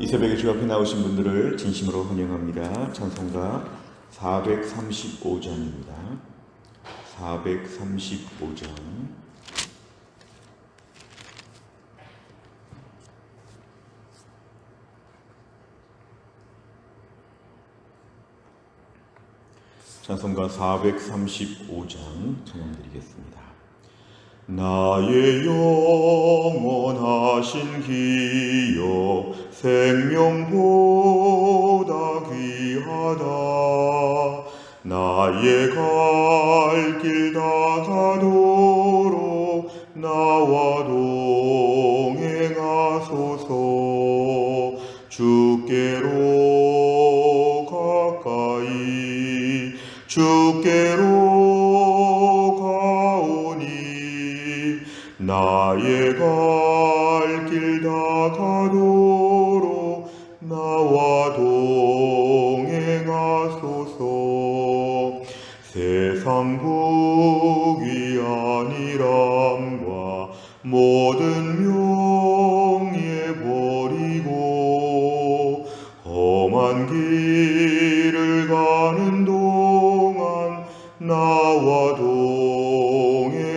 이 새벽에 주 앞에 나오신 분들을 진심으로 환영합니다. 찬송가 435장입니다. 435장. 찬송가 435장 찬양드리겠습니다. 나의 영원하신 기여 생명보다 귀하다. 나의 갈 길 다가도록 나와 동행하소서. 주께로 가까이 주께로 가오니 나의 갈 길 다가도록 나와 동행하소서. 세상 부귀 안일함과 모든 명예 버리고 험한 길을 가는 동안 나와 동행하소서.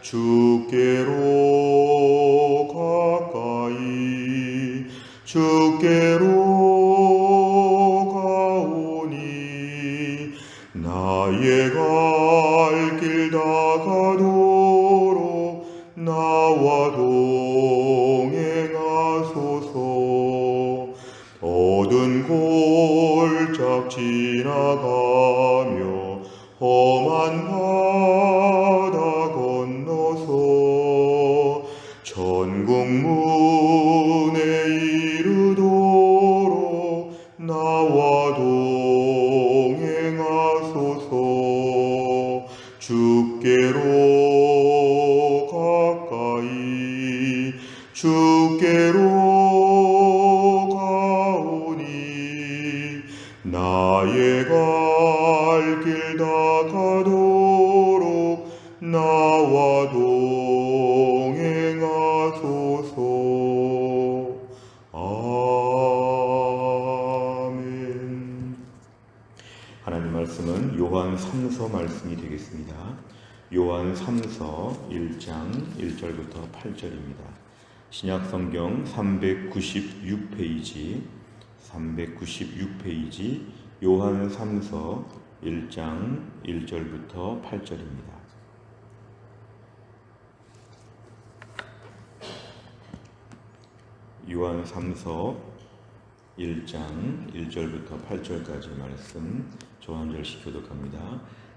주께로 가까이 주께로 가오니 나의 갈 길 다가도록 나와 동행하소서. 어두운 골짝 지나가며 험한 바다 건너서 천국 문에 이르도록 나와 동행하소서. 주께로 가까이 주께로 가오니 나의 갈 길 다가도록 나와 동행하소서. 아멘. 하나님 말씀은 요한 3서 말씀이 되겠습니다. 요한 3서 1장 1절부터 8절입니다. 신약성경 396페이지 요한 3서 1장 1절부터 8절입니다. 요한 3서 1장 1절부터 8절까지 말씀 저 한 절씩 교독합니다.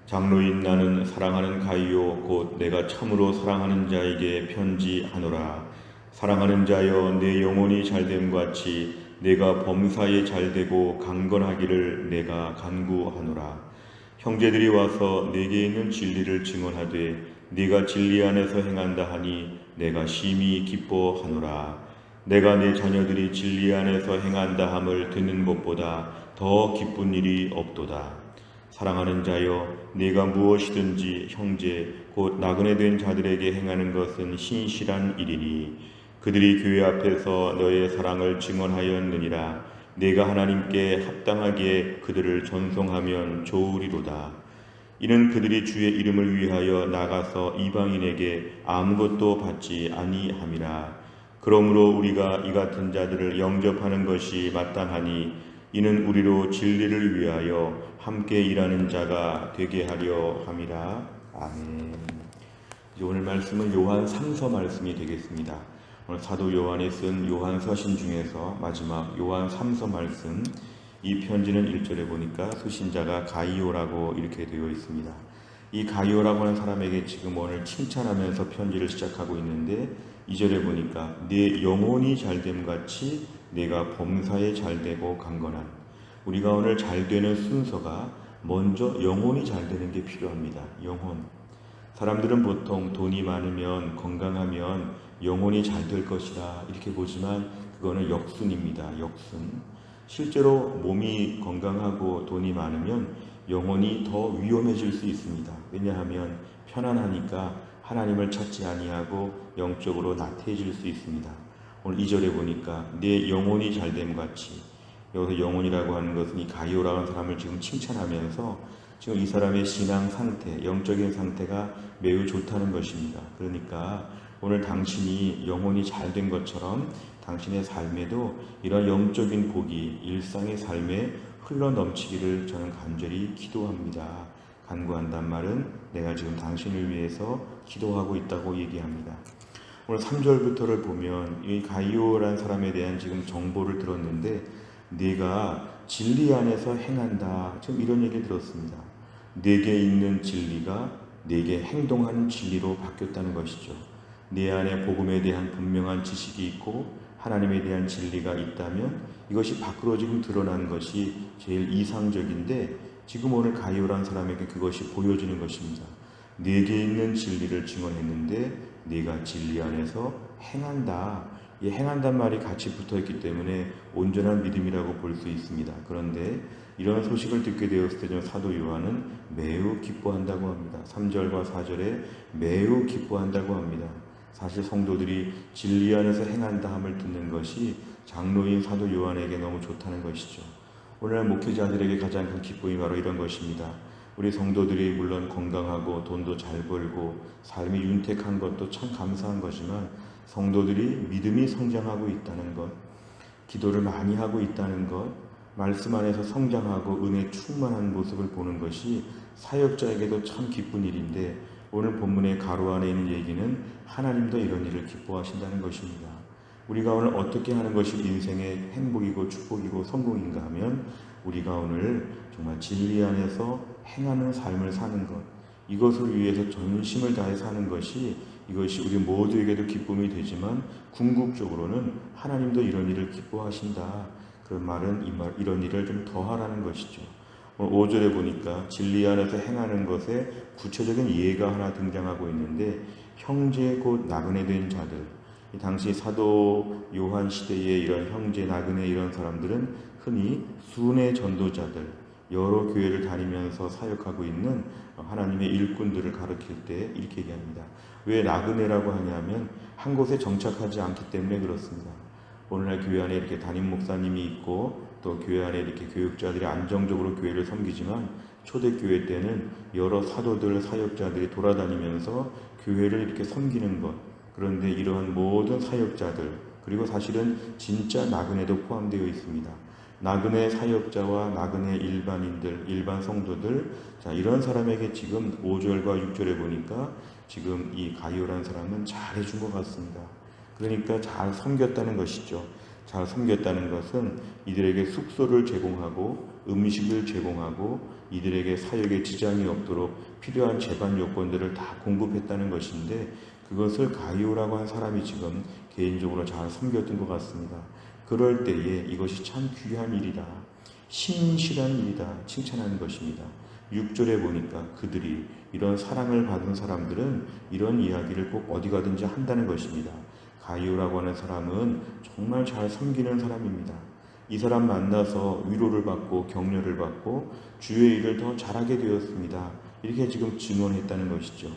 장로인 나는 사랑하는 가이오 곧 내가 참으로 사랑하는 자에게 편지하노라. 사랑하는 자여 내 영혼이 잘됨 같이 내가 범사에 잘되고 강건하기를 내가 간구하노라. 형제들이 와서 내게 있는 진리를 증언하되 네가 진리 안에서 행한다 하니 내가 심히 기뻐하노라. 내가 내 자녀들이 진리 안에서 행한다 함을 듣는 것보다 더 기쁜 일이 없도다. 사랑하는 자여 네가 무엇이든지 형제 곧 나그네 된 자들에게 행하는 것은 신실한 일이니 그들이 교회 앞에서 너의 사랑을 증언하였느니라. 네가 하나님께 합당하게 그들을 전송하면 좋으리로다. 이는 그들이 주의 이름을 위하여 나가서 이방인에게 아무것도 받지 아니함이라. 그러므로 우리가 이 같은 자들을 영접하는 것이 마땅하니 이는 우리로 진리를 위하여 함께 일하는 자가 되게 하려 함이라. 아멘. 오늘 말씀은 요한 3서 말씀이 되겠습니다. 오늘 사도 요한이 쓴 요한 서신 중에서 마지막 요한 3서 말씀, 이 편지는 1절에 보니까 수신자가 가이오라고 이렇게 되어 있습니다. 이 가이오라고 하는 사람에게 지금 오늘 칭찬하면서 편지를 시작하고 있는데 2절에 보니까 내 영혼이 잘됨 같이 내가 범사에 잘되고 강건한. 우리가 오늘 잘되는 순서가 먼저 영혼이 잘되는 게 필요합니다. 영혼. 사람들은 보통 돈이 많으면 건강하면 영혼이 잘 될 것이다 이렇게 보지만 그거는 역순입니다. 역순. 실제로 몸이 건강하고 돈이 많으면 영혼이 더 위험해질 수 있습니다. 왜냐하면 편안하니까 하나님을 찾지 아니하고 영적으로 나태해질 수 있습니다. 오늘 2절에 보니까 내 영혼이 잘됨 같이, 여기서 영혼이라고 하는 것은 이 가이오라고 하는 사람을 지금 칭찬하면서 지금 이 사람의 신앙 상태, 영적인 상태가 매우 좋다는 것입니다. 그러니까 오늘 당신이 영혼이 잘된 것처럼 당신의 삶에도 이런 영적인 복이 일상의 삶에 흘러 넘치기를 저는 간절히 기도합니다. 간구한단 말은 내가 지금 당신을 위해서 기도하고 있다고 얘기합니다. 오늘 3절부터를 보면 이 가이오라는 사람에 대한 지금 정보를 들었는데 네가 진리 안에서 행한다. 지금 이런 얘기를 들었습니다. 내게 있는 진리가 내게 행동하는 진리로 바뀌었다는 것이죠. 내 안에 복음에 대한 분명한 지식이 있고 하나님에 대한 진리가 있다면 이것이 밖으로 지금 드러난 것이 제일 이상적인데 지금 오늘 가이오라는 사람에게 그것이 보여지는 것입니다. 내게 있는 진리를 증언했는데 네가 진리 안에서 행한다. 이 행한단 말이 같이 붙어있기 때문에 온전한 믿음이라고 볼 수 있습니다. 그런데 이런 소식을 듣게 되었을 때 사도 요한은 매우 기뻐한다고 합니다. 3절과 4절에 매우 기뻐한다고 합니다. 사실 성도들이 진리 안에서 행한다 함을 듣는 것이 장로인 사도 요한에게 너무 좋다는 것이죠. 오늘날 목회자들에게 가장 큰 기쁨이 바로 이런 것입니다. 우리 성도들이 물론 건강하고 돈도 잘 벌고 삶이 윤택한 것도 참 감사한 거지만 성도들이 믿음이 성장하고 있다는 것, 기도를 많이 하고 있다는 것, 말씀 안에서 성장하고 은혜 충만한 모습을 보는 것이 사역자에게도 참 기쁜 일인데 오늘 본문의 가로 안에 있는 얘기는 하나님도 이런 일을 기뻐하신다는 것입니다. 우리가 오늘 어떻게 하는 것이 인생의 행복이고 축복이고 성공인가 하면 우리가 오늘 정말 진리 안에서 행하는 삶을 사는 것, 이것을 위해서 전심을 다해 사는 것이 이것이 우리 모두에게도 기쁨이 되지만 궁극적으로는 하나님도 이런 일을 기뻐하신다. 그 말은 이런 일을 좀 더하라는 것이죠. 오늘 5절에 보니까 진리 안에서 행하는 것에 구체적인 예가 하나 등장하고 있는데 형제 곧 나그네 된 자들, 이 당시 사도 요한 시대의 이런 형제 나그네 이런 사람들은 흔히 순회 전도자들, 여러 교회를 다니면서 사역하고 있는 하나님의 일꾼들을 가르칠 때 이렇게 얘기합니다. 왜 나그네라고 하냐면 한 곳에 정착하지 않기 때문에 그렇습니다. 오늘날 교회 안에 이렇게 담임 목사님이 있고 또 교회 안에 이렇게 교육자들이 안정적으로 교회를 섬기지만 초대교회 때는 여러 사도들, 사역자들이 돌아다니면서 교회를 이렇게 섬기는 것, 그런데 이러한 모든 사역자들 그리고 사실은 진짜 나그네도 포함되어 있습니다. 나그네 사역자와 나그네 일반인들, 일반 성도들, 자 이런 사람에게 지금 5절과 6절에 보니까 지금 이 가이오라는 사람은 잘해준 것 같습니다. 그러니까 잘 섬겼다는 것이죠. 잘 섬겼다는 것은 이들에게 숙소를 제공하고 음식을 제공하고 이들에게 사역에 지장이 없도록 필요한 제반 요건들을 다 공급했다는 것인데 그것을 가이오라고 한 사람이 지금 개인적으로 잘 섬겼던 것 같습니다. 그럴 때에 이것이 참 귀한 일이다. 신실한 일이다. 칭찬하는 것입니다. 6절에 보니까 그들이 이런 사랑을 받은 사람들은 이런 이야기를 꼭 어디 가든지 한다는 것입니다. 가이오라고 하는 사람은 정말 잘 섬기는 사람입니다. 이 사람 만나서 위로를 받고 격려를 받고 주의 일을 더 잘하게 되었습니다. 이렇게 지금 증언했다는 것이죠.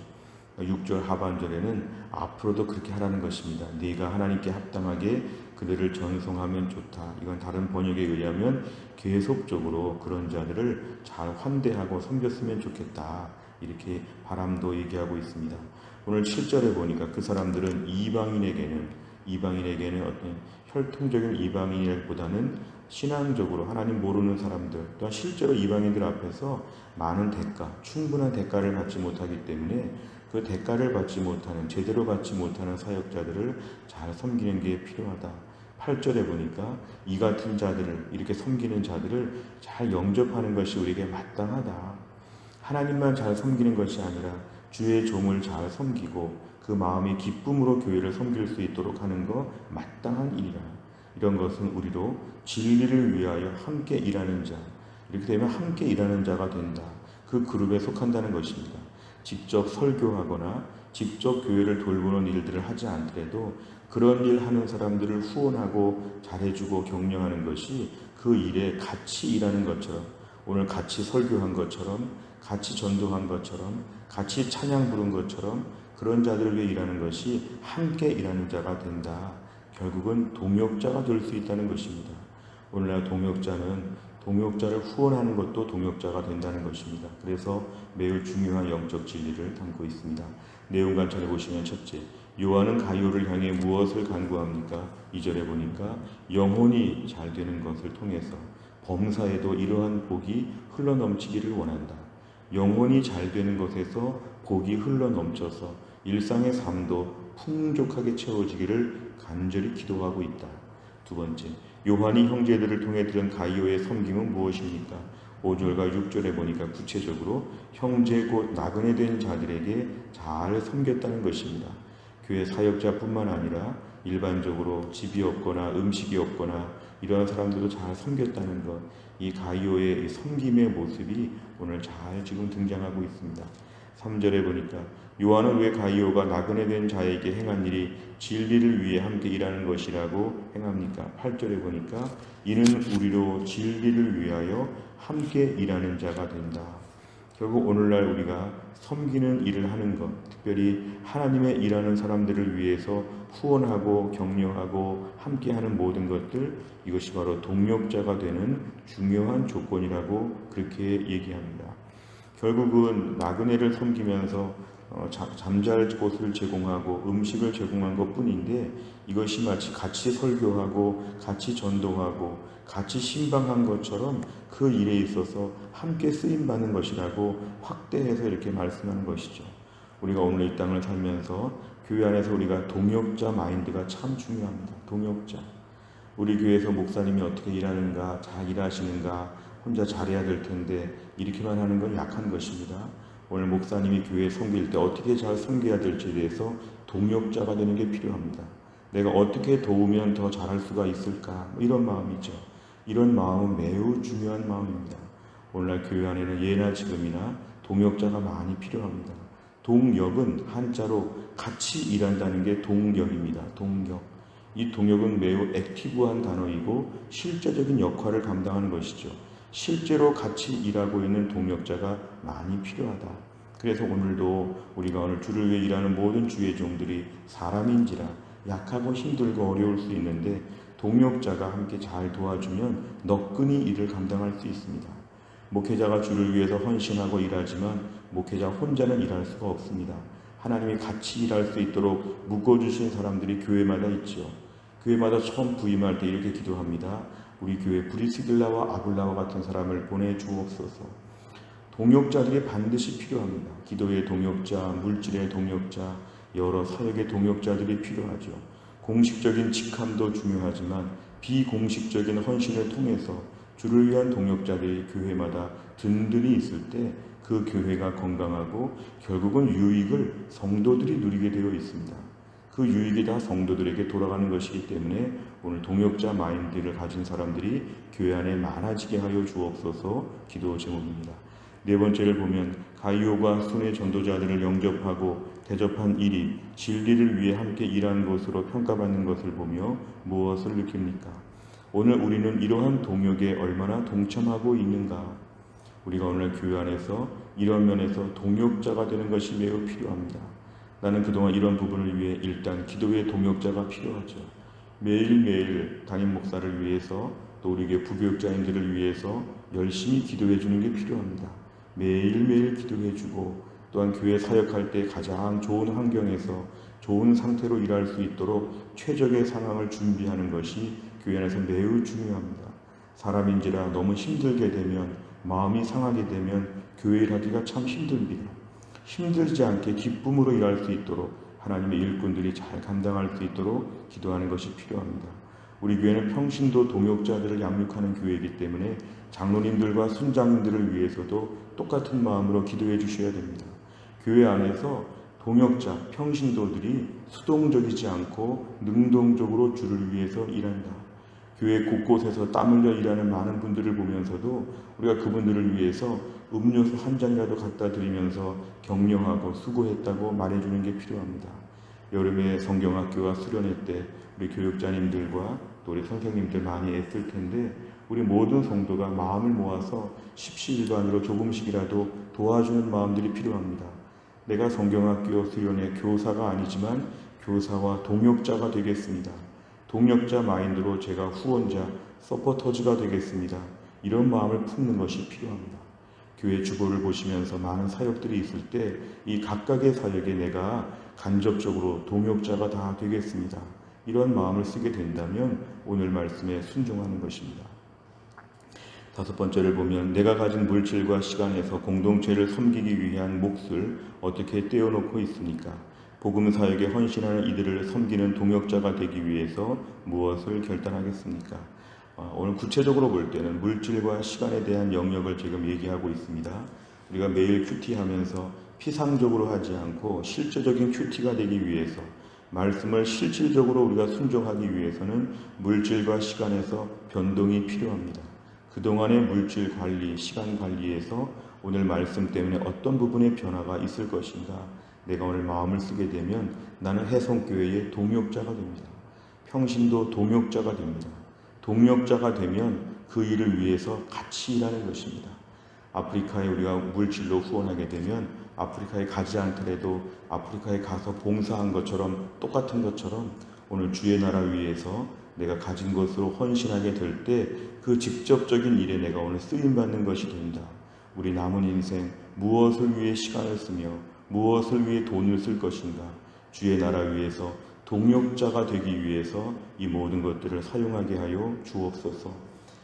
6절 하반절에는 앞으로도 그렇게 하라는 것입니다. 네가 하나님께 합당하게 그들을 전송하면 좋다. 이건 다른 번역에 의하면 계속적으로 그런 자들을 잘 환대하고 섬겼으면 좋겠다. 이렇게 바람도 얘기하고 있습니다. 오늘 7절에 보니까 그 사람들은 이방인에게는 어떤 혈통적인 이방인보다는 신앙적으로 하나님 모르는 사람들, 또한 실제로 이방인들 앞에서 많은 대가, 충분한 대가를 받지 못하기 때문에 그 대가를 받지 못하는, 제대로 받지 못하는 사역자들을 잘 섬기는 게 필요하다. 8절에 보니까 이 같은 자들을, 이렇게 섬기는 자들을 잘 영접하는 것이 우리에게 마땅하다. 하나님만 잘 섬기는 것이 아니라 주의 종을 잘 섬기고 그 마음의 기쁨으로 교회를 섬길 수 있도록 하는 것 마땅한 일이라. 이런 것은 우리도 진리를 위하여 함께 일하는 자, 이렇게 되면 함께 일하는 자가 된다. 그 그룹에 속한다는 것입니다. 직접 설교하거나 직접 교회를 돌보는 일들을 하지 않더라도 그런 일 하는 사람들을 후원하고 잘해주고 격려하는 것이 그 일에 같이 일하는 것처럼, 오늘 같이 설교한 것처럼, 같이 전도한 것처럼, 같이 찬양 부른 것처럼 그런 자들을 위해 일하는 것이 함께 일하는 자가 된다. 결국은 동역자가 될 수 있다는 것입니다. 오늘날 동역자를 후원하는 것도 동역자가 된다는 것입니다. 그래서 매우 중요한 영적 진리를 담고 있습니다. 내용 관찰해 보시면 첫째, 요한은 가룟을 향해 무엇을 간구합니까? 2절에 보니까 영혼이 잘 되는 것을 통해서 범사에도 이러한 복이 흘러넘치기를 원한다. 영혼이 잘 되는 것에서 복이 흘러넘쳐서 일상의 삶도 풍족하게 채워지기를 간절히 기도하고 있다. 두 번째, 요한이 형제들을 통해 들은 가이오의 섬김은 무엇입니까? 5절과 6절에 보니까 구체적으로 형제 곧 나그네 된 자들에게 잘 섬겼다는 것입니다. 교회 사역자뿐만 아니라 일반적으로 집이 없거나 음식이 없거나 이러한 사람들도 잘 섬겼다는 것, 이 가이오의 섬김의 모습이 오늘 잘 지금 등장하고 있습니다. 3절에 보니까 요한은 왜 가이오가 나그네 된 자에게 행한 일이 진리를 위해 함께 일하는 것이라고 행합니까? 8절에 보니까 이는 우리로 진리를 위하여 함께 일하는 자가 된다. 결국 오늘날 우리가 섬기는 일을 하는 것, 특별히 하나님의 일하는 사람들을 위해서 후원하고 격려하고 함께하는 모든 것들, 이것이 바로 동역자가 되는 중요한 조건이라고 그렇게 얘기합니다. 결국은 나그네를 섬기면서 잠잘 곳을 제공하고 음식을 제공한 것뿐인데, 이것이 마치 같이 설교하고 같이 전도하고 같이 신방한 것처럼 그 일에 있어서 함께 쓰임받는 것이라고 확대해서 이렇게 말씀하는 것이죠. 우리가 오늘 이 땅을 살면서 교회 안에서 우리가 동역자 마인드가 참 중요합니다. 동역자. 우리 교회에서 목사님이 어떻게 일하는가, 잘 일하시는가, 혼자 잘해야 될 텐데 이렇게만 하는 건 약한 것입니다. 오늘 목사님이 교회에 섬길 때 어떻게 잘 섬겨야 될지에 대해서 동역자가 되는 게 필요합니다. 내가 어떻게 도우면 더 잘할 수가 있을까, 이런 마음이죠. 이런 마음은 매우 중요한 마음입니다. 오늘날 교회 안에는 예나 지금이나 동역자가 많이 필요합니다. 동역은 한자로 같이 일한다는 게 동역입니다. 동역. 이 동역은 매우 액티브한 단어이고 실제적인 역할을 감당하는 것이죠. 실제로 같이 일하고 있는 동역자가 많이 필요하다. 그래서 오늘도 우리가 오늘 주를 위해 일하는 모든 주의 종들이 사람인지라 약하고 힘들고 어려울 수 있는데, 동역자가 함께 잘 도와주면 너끈히 일을 감당할 수 있습니다. 목회자가 주를 위해서 헌신하고 일하지만 목회자 혼자는 일할 수가 없습니다. 하나님이 같이 일할 수 있도록 묶어주신 사람들이 교회마다 있죠. 교회마다 처음 부임할 때 이렇게 기도합니다. 우리 교회 브리스길라와 아굴라와 같은 사람을 보내주옵소서. 동역자들이 반드시 필요합니다. 기도의 동역자, 물질의 동역자, 여러 사역의 동역자들이 필요하죠. 공식적인 직함도 중요하지만 비공식적인 헌신을 통해서 주를 위한 동역자들이 교회마다 든든히 있을 때 그 교회가 건강하고 결국은 유익을 성도들이 누리게 되어 있습니다. 그 유익이 다 성도들에게 돌아가는 것이기 때문에 오늘 동역자 마인드를 가진 사람들이 교회 안에 많아지게 하여 주옵소서 기도 제목입니다. 네 번째를 보면 가이오가 순회 전도자들을 영접하고 대접한 일이 진리를 위해 함께 일하는 것으로 평가받는 것을 보며 무엇을 느낍니까? 오늘 우리는 이러한 동역에 얼마나 동참하고 있는가? 우리가 오늘 교회 안에서 이런 면에서 동역자가 되는 것이 매우 필요합니다. 나는 그동안 이런 부분을 위해 일단 기도의 동역자가 필요하죠. 매일매일 담임 목사를 위해서 또 우리 교회 부교육자님들을 위해서 열심히 기도해 주는 게 필요합니다. 매일매일 기도해 주고 또한 교회 사역할 때 가장 좋은 환경에서 좋은 상태로 일할 수 있도록 최적의 상황을 준비하는 것이 교회 안에서 매우 중요합니다. 사람인지라 너무 힘들게 되면, 마음이 상하게 되면 교회 일하기가 참 힘듭니다. 힘들지 않게 기쁨으로 일할 수 있도록 하나님의 일꾼들이 잘 감당할 수 있도록 기도하는 것이 필요합니다. 우리 교회는 평신도 동역자들을 양육하는 교회이기 때문에 장로님들과 순장님들을 위해서도 똑같은 마음으로 기도해 주셔야 됩니다. 교회 안에서 동역자, 평신도들이 수동적이지 않고 능동적으로 주를 위해서 일한다. 교회 곳곳에서 땀 흘려 일하는 많은 분들을 보면서도 우리가 그분들을 위해서 음료수 한 잔이라도 갖다 드리면서 격려하고 수고했다고 말해주는 게 필요합니다. 여름에 성경학교가 수련회 때 우리 교육자님들과 또 우리 선생님들 많이 애쓸 텐데, 우리 모든 성도가 마음을 모아서 십시일반으로 조금씩이라도 도와주는 마음들이 필요합니다. 내가 성경학교 수련회 교사가 아니지만 교사와 동역자가 되겠습니다. 동력자 마인드로 제가 후원자, 서포터즈가 되겠습니다. 이런 마음을 품는 것이 필요합니다. 교회 주보를 보시면서 많은 사역들이 있을 때 이 각각의 사역에 내가 간접적으로 동역자가 다 되겠습니다. 이런 마음을 쓰게 된다면 오늘 말씀에 순종하는 것입니다. 다섯 번째를 보면 내가 가진 물질과 시간에서 공동체를 섬기기 위한 몫을 어떻게 떼어놓고 있습니까? 복음 사역에 헌신하는 이들을 섬기는 동역자가 되기 위해서 무엇을 결단하겠습니까? 오늘 구체적으로 볼 때는 물질과 시간에 대한 영역을 지금 얘기하고 있습니다. 우리가 매일 큐티하면서 피상적으로 하지 않고 실제적인 큐티가 되기 위해서 말씀을 실질적으로 우리가 순종하기 위해서는 물질과 시간에서 변동이 필요합니다. 그동안의 물질 관리, 시간 관리에서 오늘 말씀 때문에 어떤 부분의 변화가 있을 것인가? 내가 오늘 마음을 쓰게 되면 나는 해성교회의 동역자가 됩니다. 평신도 동역자가 됩니다. 동역자가 되면 그 일을 위해서 같이 일하는 것입니다. 아프리카에 우리가 물질로 후원하게 되면 아프리카에 가지 않더라도 아프리카에 가서 봉사한 것처럼 똑같은 것처럼 오늘 주의 나라 위해서 내가 가진 것으로 헌신하게 될 때 그 직접적인 일에 내가 오늘 쓰임받는 것이 된다. 우리 남은 인생 무엇을 위해 시간을 쓰며 무엇을 위해 돈을 쓸 것인가? 주의 나라 위해서 동역자가 되기 위해서 이 모든 것들을 사용하게 하여 주옵소서.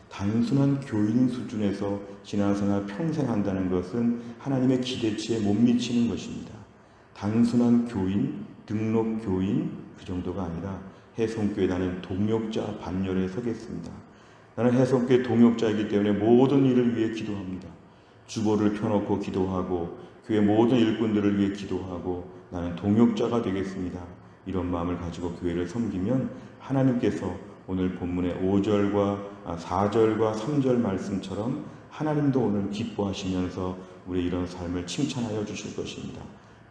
단순한 교인 수준에서 신앙생활 평생 한다는 것은 하나님의 기대치에 못 미치는 것입니다. 단순한 교인, 등록 교인 그 정도가 아니라 해성교회 나는 동역자 반열에 서겠습니다. 나는 해성교회 동역자이기 때문에 모든 일을 위해 기도합니다. 주보를 펴놓고 기도하고 교회 모든 일꾼들을 위해 기도하고 나는 동역자가 되겠습니다. 이런 마음을 가지고 교회를 섬기면 하나님께서 오늘 본문의 5절과 4절과 3절 말씀처럼 하나님도 오늘 기뻐하시면서 우리의 이런 삶을 칭찬하여 주실 것입니다.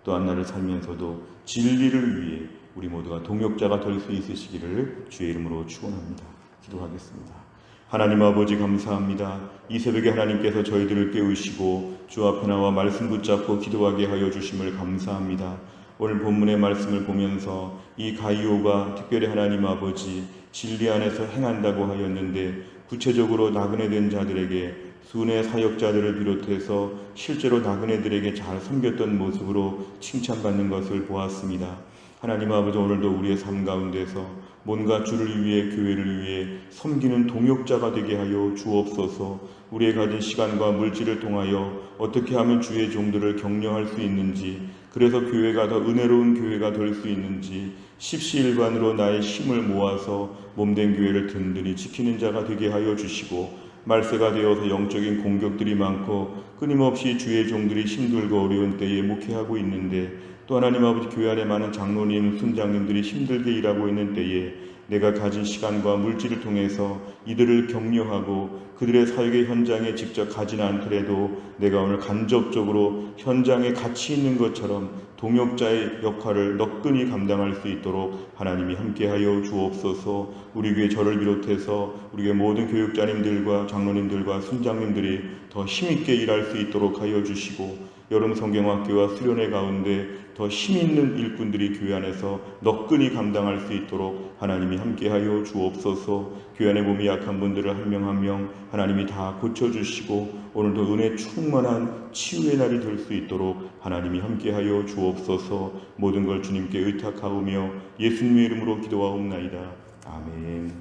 또한 나를 살면서도 진리를 위해 우리 모두가 동역자가 될 수 있으시기를 주의 이름으로 축원합니다. 기도하겠습니다. 하나님 아버지 감사합니다. 이 새벽에 하나님께서 저희들을 깨우시고 주 앞에 나와 말씀 붙잡고 기도하게 하여 주심을 감사합니다. 오늘 본문의 말씀을 보면서 이 가이오가 특별히 하나님 아버지 진리 안에서 행한다고 하였는데 구체적으로 나그네 된 자들에게 순회 사역자들을 비롯해서 실제로 나그네들에게 잘 섬겼던 모습으로 칭찬받는 것을 보았습니다. 하나님 아버지 오늘도 우리의 삶 가운데서 뭔가 주를 위해 교회를 위해 섬기는 동역자가 되게 하여 주옵소서. 우리의 가진 시간과 물질을 통하여 어떻게 하면 주의 종들을 격려할 수 있는지, 그래서 교회가 더 은혜로운 교회가 될 수 있는지 십시일반으로 나의 힘을 모아서 몸된 교회를 든든히 지키는 자가 되게 하여 주시고, 말세가 되어서 영적인 공격들이 많고 끊임없이 주의 종들이 힘들고 어려운 때에 목회하고 있는데, 또 하나님 아버지 교회 안에 많은 장로님, 순장님들이 힘들게 일하고 있는 때에 내가 가진 시간과 물질을 통해서 이들을 격려하고 그들의 사역의 현장에 직접 가지는 않더라도 내가 오늘 간접적으로 현장에 같이 있는 것처럼 동역자의 역할을 너끈히 감당할 수 있도록 하나님이 함께하여 주옵소서. 우리 교회 저를 비롯해서 우리 교회 모든 교육자님들과 장로님들과 순장님들이 더 힘있게 일할 수 있도록 하여 주시고, 여름 성경학교와 수련회 가운데 더 힘있는 일꾼들이 교회 안에서 너끈히 감당할 수 있도록 하나님이 함께하여 주옵소서. 교회 안에 몸이 약한 분들을 한 명 한 명 하나님이 다 고쳐주시고 오늘도 은혜 충만한 치유의 날이 될 수 있도록 하나님이 함께하여 주옵소서. 모든 걸 주님께 의탁하오며 예수님의 이름으로 기도하옵나이다. 아멘.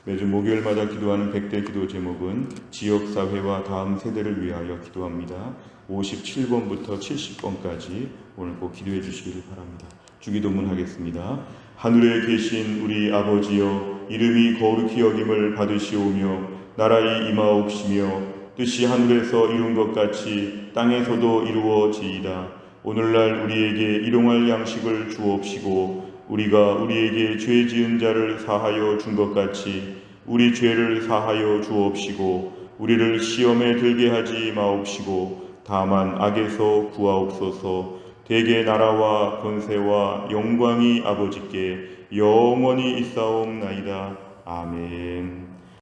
매주 목요일마다 기도하는 100대 기도 제목은 지역사회와 다음 세대를 위하여 기도합니다. 57번부터 70번까지 오늘 꼭 기도해 주시기를 바랍니다. 주기도문 하겠습니다. 하늘에 계신 우리 아버지여, 이름이 거룩히 여김을 받으시오며 나라의 임하옵시며 뜻이 하늘에서 이룬 것 같이 땅에서도 이루어지이다. 오늘날 우리에게 일용할 양식을 주옵시고 우리가 우리에게 죄 지은 자를 사하여 준 것 같이 우리 죄를 사하여 주옵시고 우리를 시험에 들게 하지 마옵시고 다만 악에서 구하옵소서. 대개 나라와 권세와 영광이 아버지께 영원히 있사옵나이다. 아멘.